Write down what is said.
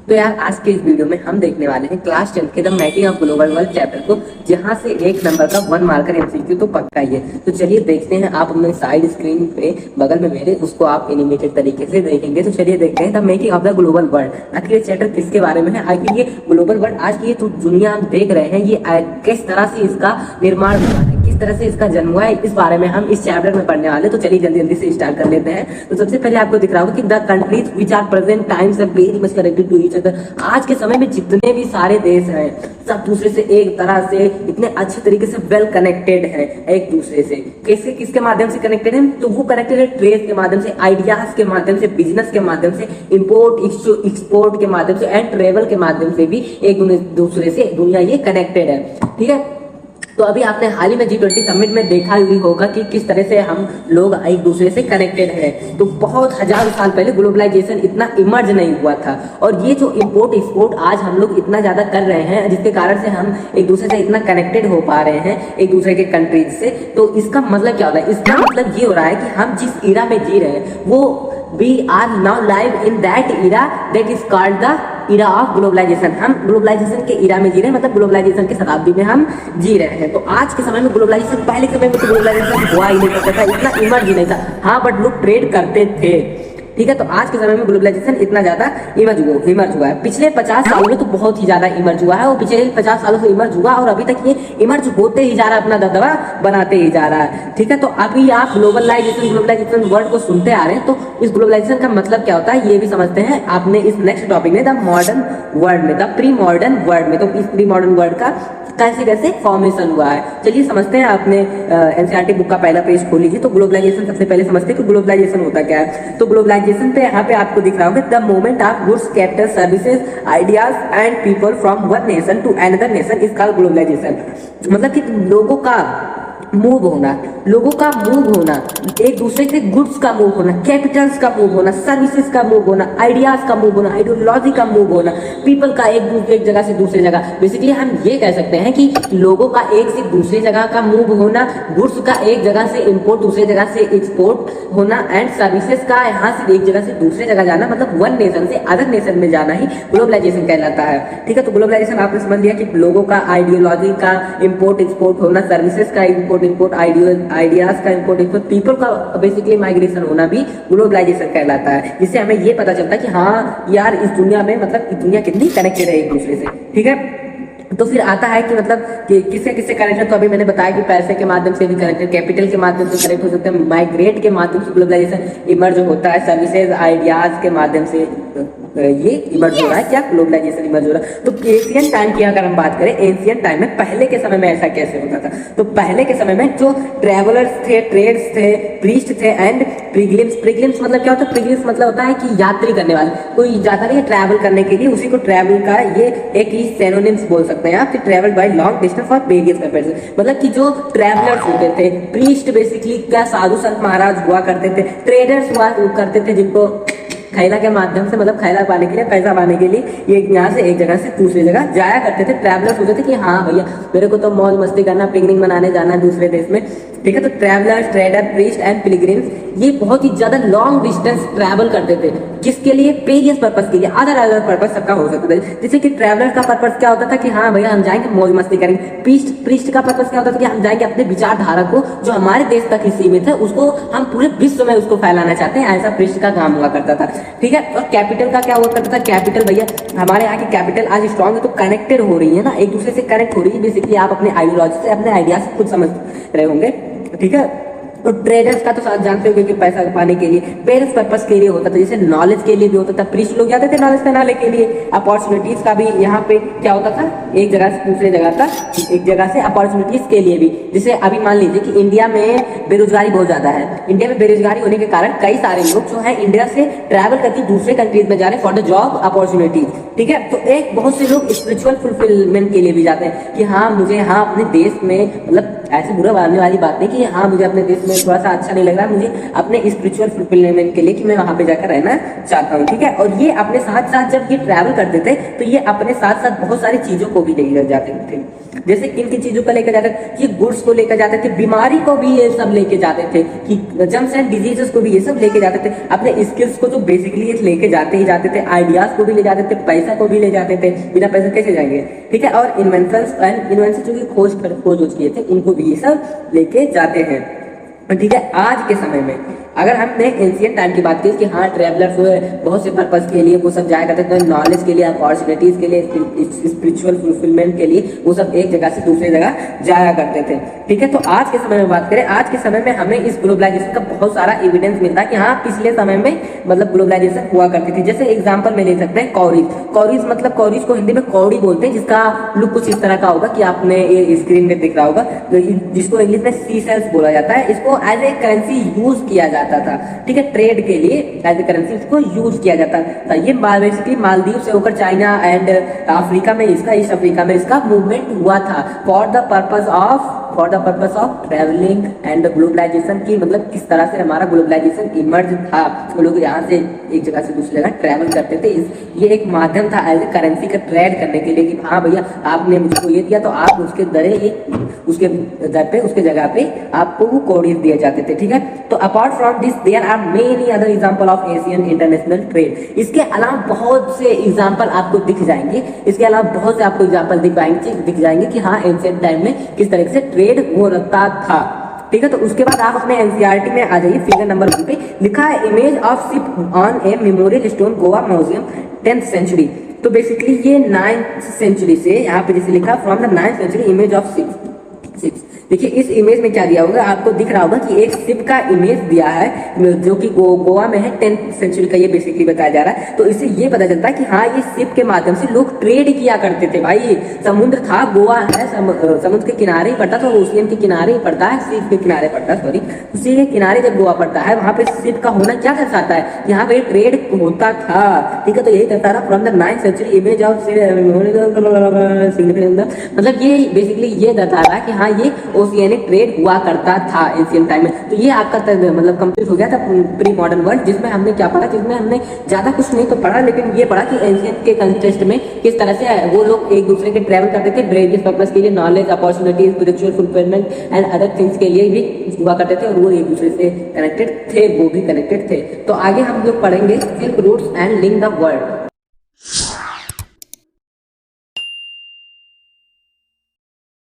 तो यार आज के इस वीडियो में हम देखने वाले हैं क्लास 10 के the making of global world chapter को, जहां से एक नंबर का 1 मार्कर एमसीक्यू तो पक्का ही है। तो चलिए देखते हैं, आप अपने साइड स्क्रीन पे बगल में मेरे उसको आप एनिमेटेड तरीके से देखेंगे। तो चलिए देखते हैं the making of the global world. आखिर ये चैप्टर किसके बारे में है, आखिर ये ग्लोबल वर्ल्ड आज की ये तो दुनिया हम देख रहे हैं, ये किस तरह से इसका निर्माण हुआ है, किस तरह से इसका जन्म हुआ है, इस बारे में हम इस चैप्टर में पढ़ने वाले। तो चलिए जल्दी जल्दी से स्टार्ट कर लेते हैं। तो सबसे पहले आपको दिख रहा होगा कि the countries which are present times are very much connected to each other. आज के समय में जितने भी सारे देश हैं सब दूसरे से एक तरह से इतने अच्छे तरीके से वेल कनेक्टेड है एक दूसरे से। कैसे, किसके माध्यम से कनेक्टेड है? तो वो कनेक्टेड है ट्रेड के माध्यम से, आइडियाज के माध्यम से, बिजनेस के माध्यम से, इंपोर्ट एक्सपोर्ट के माध्यम से एंड ट्रेवल के माध्यम से भी एक दूसरे से दुनिया ये कनेक्टेड है। ठीक है, तो अभी आपने हाल ही में G20 समिट में देखा ही होगा कि किस तरह से हम लोग एक दूसरे से कनेक्टेड हैं। तो बहुत हजारों साल पहले ग्लोबलाइजेशन इतना इमर्ज नहीं हुआ था, और ये जो इंपोर्ट एक्सपोर्ट आज हम लोग इतना ज्यादा कर रहे हैं, जिसके कारण से हम एक दूसरे से इतना कनेक्टेड हो पा रहे हैं एक दूसरे के कंट्रीज से। तो इसका मतलब क्या होता है? इसका मतलब ये हो रहा है कि हम जिस इरा में जी रहे हैं वो we are now live in that era that is called the era of globalization। हम ग्लोबलाइजेशन के इरा में जी रहे हैं, मतलब ग्लोबलाइजेशन की शताब्दी में हम जी रहे हैं। तो आज के समय में ग्लोबलाइजेशन, पहले के समय में तो ग्लोबलाइजेशन हुआ ही नहीं करता था, इतना इमर्ज नहीं था। हाँ, बट लोग ट्रेड करते थे। ठीक है, तो आज के समय में ग्लोबलाइजेशन इतना ज्यादा इमर्ज हुआ है। पिछले 50 सालों में तो बहुत ही ज्यादा इमर्ज हुआ है, और पिछले 50 सालों से इमर्ज हुआ, और अभी तक ये इमर्ज होते ही जा रहा है, अपना दबदबा बनाते ही जा रहा है। ठीक है, तो अभी आप ग्लोबलाइजेशन वर्ड को सुनते आ रहे हैं, तो इस ग्लोबलाइजेशन का मतलब क्या होता है ये भी समझते हैं आपने इस नेक्स्ट टॉपिक में, द मॉडर्न वर्ल्ड में, द प्री मॉडर्न वर्ल्ड में। तो इस प्री मॉडर्न वर्ल्ड का कैसे कैसे फॉर्मेशन हुआ है, चलिए समझते हैं। आपने एनसीईआरटी बुक का पहला पेज खोल लीजिए। तो ग्लोबलाइजेशन सबसे पहले समझते हैं कि ग्लोबलाइजेशन होता क्या है। तो ग्लोबलाइजेशन पे यहाँ पे आपको दिख रहा होगा the movement of goods, capital, services, ideas and people from one nation to another nation is called globalisation. मतलब कि लोगों का मूव होना, एक दूसरे के गुड्स का मूव होना, कैपिटल्स का मूव होना, सर्विसेज का मूव होना, आइडियाज का मूव होना, आइडियोलॉजी का मूव होना, पीपल का एक जगह से दूसरी जगह। बेसिकली हम ये कह सकते हैं कि लोगों का एक से दूसरी जगह का मूव होना, गुड्स का एक जगह से इंपोर्ट दूसरी जगह से एक्सपोर्ट होना, एंड सर्विसेज का यहाँ से एक जगह से दूसरी जगह जाना, मतलब वन नेशन से अदर नेशन में जाना ही ग्लोबलाइजेशन कहलाता है। ठीक है, तो ग्लोबलाइजेशन आपने समझ लिया कि लोगों का आइडियोलॉजी का इंपोर्ट एक्सपोर्ट होना, सर्विसेज का इंपोर्ट आइडियाज का इंपोर्ट एक्सपोर्ट, पीपल का बेसिकली माइग्रेशन होना भी ग्लोबलाइजेशन कहलाता है। जिससे हमें ये पता चलता है कि हाँ यार, इस दुनिया में मतलब दुनिया कितनी कनेक्टेड है एक दूसरे से। ठीक है, तो फिर आता है कि मतलब कि किससे किससे कनेक्टेड। तो अभी मैंने बताया कि पैसे के माध्यम से भी कनेक्टेड, कैपिटल के माध्यम से कनेक्ट हो सकते हैं, माइग्रेट के माध्यम से ग्लोबलाइजेशन इमर्ज होता है, सर्विसेज आइडियाज के माध्यम से ये इमर्ज हो रहा है। क्या ग्लोबलाइजेशन इमर्ज हो रहा है? तो एशियन टाइम की अगर हम बात करें, एशियन टाइम में पहले के समय में ऐसा कैसे होता था? तो पहले के समय में जो ट्रेवलर्स थे, ट्रेड्स थे, प्रीस्ट थे एंड प्रिगलिम्स मतलब क्या होता है? प्रिगलिम्स मतलब होता है कि यात्री करने वाले, कोई जाता नहीं है ट्रैवल करने के लिए, उसी को ट्रैवल का ये एक ही सिनोनिम्स बोल सकते हैं आप, कि travel by long distance for various purposes. मतलब कि जो ट्रैवलर्स होते थे, प्रीस्ट बेसिकली क्या साधु संत महाराज हुआ करते थे, ट्रेडर्स हुआ करते थे, जिनको खैला के माध्यम से, मतलब खैला पाने के लिए, पैसा पाने के लिए ये यहाँ से एक जगह से दूसरी जगह जाया करते थे। ट्रैवलर्स होते थे कि हाँ भैया मेरे को तो मौज मस्ती करना, पिकनिक मनाने जाना है दूसरे देश में। ठीक है, तो travellers, trader, priest and pilgrims ये बहुत ही ज्यादा लॉन्ग डिस्टेंस ट्रैवल करते थे। किसके लिए? वेरियस पर्पस के लिए, अदर पर्पस सबका हो सकता है। जैसे कि ट्रैवलर का पर्पस क्या होता था कि हाँ भैया हम जाएंगे मौज मस्ती करेंगे। प्रीस्ट का पर्पस क्या होता था कि हम जाएंगे अपने विचारधारा को, जो हमारे देश तक ही सीमित है, उसको हम पूरे विश्व में उसको फैलाना चाहते हैं। ऐसा प्रीस्ट का काम हुआ करता था। ठीक है, और कैपिटल का क्या हुआ करता था? कैपिटल भैया हमारे यहाँ की कैपिटल आज स्ट्रॉन्ग है, तो कनेक्टेड हो रही है ना, एक दूसरे से कनेक्ट हो रही है। बेसिकली आप अपने आइडियोलॉजी से, अपने आइडिया से खुद समझ रहे होंगे। ठीक है, तो ट्रेडर्स का तो साथ जानते होंगे कि पैसा पाने के लिए, पेरेंट्स पर्पस के लिए होता था, जैसे नॉलेज के लिए भी होता था। प्रीस्ट लोग जाते थे नॉलेज फैलाने के लिए। अपॉर्चुनिटीज का भी यहाँ पे क्या होता था? एक जगह से दूसरे जगह का, एक जगह से अपॉर्चुनिटीज के लिए भी। जैसे अभी मान लीजिए कि इंडिया में बेरोजगारी बहुत ज्यादा है। इंडिया में बेरोजगारी होने के कारण कई सारे लोग जो है इंडिया से ट्रैवल करके दूसरे कंट्रीज में जा रहे हैं फॉर द जॉब अपॉर्चुनिटीज। ठीक है, तो एक बहुत से लोग स्पिरिचुअल फुलफिलमेंट के लिए भी जाते हैं कि हाँ मुझे हाँ अपने देश में, मतलब ऐसे बुरा मानने वाली बात नहीं कि हाँ मुझे अपने देश में थोड़ा सा अच्छा नहीं लग रहा, मुझे अपने स्पिरिचुअल फुलफिलमेंट के लिए कि मैं वहां पे जाकर रहना चाहता हूँ। ठीक है, और ये अपने साथ साथ जब ये ट्रैवल करते थे तो ये अपने साथ साथ बहुत सारी चीजों को भी लेकर जाते थे। जैसे किन किन चीजों को लेकर जाते थे? ये गुड्स को लेकर जाते थे, बीमारी को भी ये सब लेके जाते थे, कि जर्म्स एंड डिजीजेस को भी ये सब लेके जाते थे। अपने स्किल्स को तो बेसिकली लेके जाते ही जाते थे, आइडियाज को भी ले जाते थे, पैसा पैसा को भी ले जाते थे, बिना पैसा कैसे जाएंगे, ठीक है। और इन्वेंशन जो कि खोज किए थे उनको भी ये सब लेके जाते हैं, ठीक है। आज के समय में अगर हमने एंशियंट टाइम की बात की कि हाँ ट्रैवलर्स बहुत से पर्पस के लिए वो सब जाया करते थे, नॉलेज के लिए, अपॉर्चुनिटीज के लिए, स्पिरिचुअल फुलफिलमेंट के लिए वो सब एक जगह से दूसरी जगह जाया करते थे, ठीक है। तो आज के समय में बात करें, आज के समय में हमें इस ग्लोबलाइजेशन का बहुत सारा एविडेंस मिलता है कि हाँ पिछले समय में मतलब ग्लोबलाइजेशन हुआ करती थी। जैसे एग्जाम्पल में ले सकते हैं कौरीज मतलब कौरीज को हिंदी में कौड़ी बोलते हैं, जिसका लुक कुछ इस तरह का होगा कि आपने ये स्क्रीन में दिख रहा होगा, जिसको इंग्लिश में सी सेल्स बोला जाता है। इसको एज ए करेंसी यूज किया जाता था, ठीक है, ट्रेड के लिए एज ए करेंसी इसको यूज किया जाता था। ये बेसिकली मालदीव से होकर चाइना एंड अफ्रीका में इसका, ईस्ट अफ्रीका में इसका मूवमेंट हुआ था for the purpose of travelling and globalisation की, मतलब किस तरह से हमारा ग्लोबलाइजेशन इमर्ज था। तो लोग यहाँ से एक जगह से दूसरी जगह ट्रैवल करते थे, ये एक माध्यम था एज ए करेंसी का ट्रेड करने के लिए कि हाँ भैया आपने मुझको ये दिया तो आप उसके उसके दर पे, उसके जगह पे आपको वो कौड़ीज दिए जाते थे, ठीक है। तो apart from this there are many other example of Asian international trade. इसके अलावा बहुत से एग्जांपल आपको दिख जाएंगे, इसके अलावा बहुत से आपको एग्जांपल दिख जाएंगे कि हाँ एंशिएंट टाइम में किस तरह से ट्रेड हो रहा था, ठीक है। तो उसके बाद आप अपने एनसीईआरटी में आ जाइए, फिगर नंबर 1 पे लिखा है image of ship on a memorial stone Goa museum 10th century. तो बेसिकली ये 9th सेंचुरी से, यहाँ पे जैसे लिखा from the 9th century image of ship. देखिए इस इमेज में क्या दिया होगा, आपको दिख रहा होगा कि एक शिप का इमेज दिया है जो कि गोवा में है, 10th सेंचुरी का ये बेसिकली बताया जा रहा है। तो इससे ये पता चलता है कि हाँ ये शिप के माध्यम से लोग ट्रेड किया करते थे। भाई समुद्र था, गोवा है समुद्र के किनारे ही पड़ता, तो ओशियन के किनारे ही पड़ता है, सी के किनारे पड़ता है, सॉरी सी के किनारे जब गोवा पड़ता है वहां पे शिप का होना क्या दर्शाता है, यहाँ पे ट्रेड होता था, ठीक है। तो यही दर्शा रहा from the 9th century image of, मतलब ये बेसिकली ये दर्शा रहा है कि हाँ ये ओशियनिक ट्रेड हुआ करता था एशियन टाइम में। तो ये आपका मतलब कंप्लीट हो गया था प्री मॉडर्न वर्ल्ड, जिसमें हमने क्या पढ़ा, जिसमें हमने ज्यादा कुछ नहीं तो पढ़ा, लेकिन ये पढ़ा कि एशियन के कंटेक्स्ट में किस तरह से वो लोग एक दूसरे के ट्रैवल करते थे वेरियस पर्पस के लिए, knowledge, opportunity, spiritual fulfilment and other things के लिए भी हुआ करते थे, और वो एक दूसरे से कनेक्टेड थे, वो भी कनेक्टेड थे। तो आगे हम लोग पढ़ेंगे silk routes and link the world.